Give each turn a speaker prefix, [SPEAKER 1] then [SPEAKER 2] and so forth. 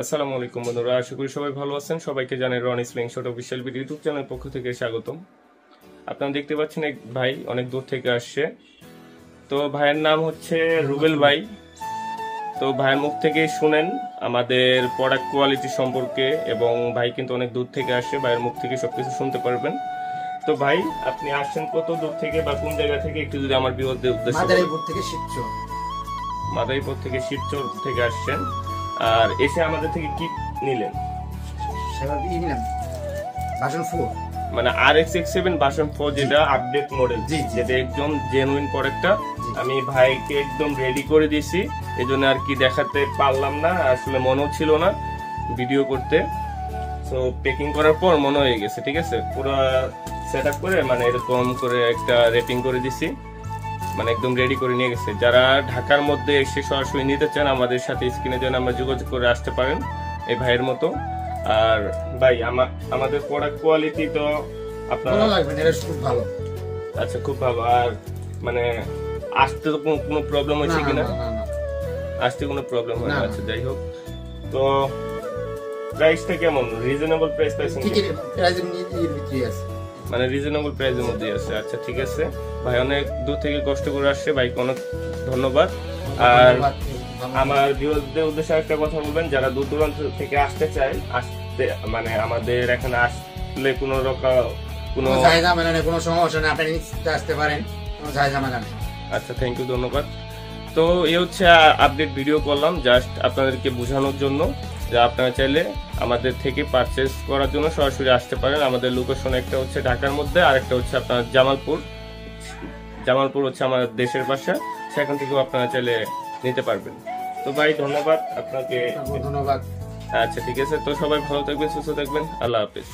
[SPEAKER 1] আসসালামু আলাইকুম বন্ধুরা, আশা করি সবাই ভালো আছেন। সবাইকে জানাই Roni slingshot official video YouTube চ্যানেলের পক্ষ থেকে স্বাগতম। আপনারা দেখতে পাচ্ছেন এক ভাই অনেক দূর থেকে আসছে। তো ভাইয়ের নাম হচ্ছে রুবেল ভাই। তো ভাইয়ের মুখ থেকে শুনেন আমাদের প্রোডাক্ট কোয়ালিটি সম্পর্কে, এবং ভাই কিন্তু অনেক দূর থেকে আসছে, ভাইয়ের মুখ থেকে সবকিছু শুনতে পারবেন। তো ভাই, আপনি আসছেন কত দূর থেকে বা কোন জায়গা থেকে, একটু যদি আমার বিরুদ্ধে উদ্দেশ্য।
[SPEAKER 2] মাদারীপুর থেকে শিবচর।
[SPEAKER 1] মাদারীপুর থেকে শিবচর থেকে আসছেন, আর এসে আমাদের থেকে কি নিলেন?
[SPEAKER 2] সেটা দিয়ে নিলাম ভার্সন 4,
[SPEAKER 1] মানে RX-X7 ভার্সন 4, যেটা আপডেট মডেল, যেটা একদম জেনুইন প্রোডাক্টটা। আমি ভাইকে একদম রেডি করে দিয়েছি, এজন্য আর কি দেখাতে পারলাম না, আসলে মনেও ছিল না ভিডিও করতে। সো প্যাকিং করার পর মনে হয়ে গেছে, ঠিক আছে, পুরো সেট আপ করে মানে এরকম করে একটা র্যাপিং করে দিছি, মানে একদম রেডি করে নিয়ে গেছে। যারা ঢাকার মধ্যে এসে সরাসরি নিতে চান, আমাদের সাথে স্ক্রিনে যেন আমরা যোগাযোগ করে আসতে পারেন এই ভাইয়ের মতো। আর ভাই, আমাদের প্রোডাক্ট কোয়ালিটি তো আপনারা
[SPEAKER 2] লাগবে, এটা খুব ভালো।
[SPEAKER 1] আচ্ছা, খুব ভালো। আর মানে আসতে তো কোনো প্রবলেম হয়েছে কিনা? আসতে কোনো প্রবলেম হয় না। আচ্ছা, যাই হোক। তো প্রাইসটা কেমন? রিজনেবল প্রাইস পাইছেন? মানে রিজনেবল প্রাইসের মধ্যে আছে। আচ্ছা, ঠিক আছে ভাই, অনেক দূর থেকে কষ্ট করে আসছে, ভাইকে অনেক ধন্যবাদ। আর আমার বিরোধীদের উদ্দেশ্যে একটা কথা বলবেন, যারা দূর দূরান্ত থেকে আসতে চায়, আসতে মানে আমাদের এখানে আসলে কোনো রকম কোনো
[SPEAKER 2] ঝামেলা নেই, কোনো সমস্যা নেই, আপনি নিতে আসতে পারেন, কোনো ঝামেলা নেই।
[SPEAKER 1] আচ্ছা, থ্যাংক ইউ, ধন্যবাদ। তো এই হচ্ছে আপডেট ভিডিও করলাম জাস্ট আপনাদেরকে বোঝানোর জন্য যে আপনারা চাইলে আমাদের থেকে পারচেজ করার জন্য সরাসরি আসতে পারেন। আমাদের লোকেশন একটা হচ্ছে ঢাকার মধ্যে, আর একটা হচ্ছে আপনার জামালপুর হচ্ছে আমাদের দেশের ভাষা, সেখান থেকেও আপনারা চাইলে নিতে পারবেন। তো ভাই, ধন্যবাদ আপনাকে।
[SPEAKER 2] ধন্যবাদ।
[SPEAKER 1] আচ্ছা, ঠিক আছে। তো সবাই ভালো থাকবেন, সুস্থ থাকবেন। আল্লাহ হাফেজ।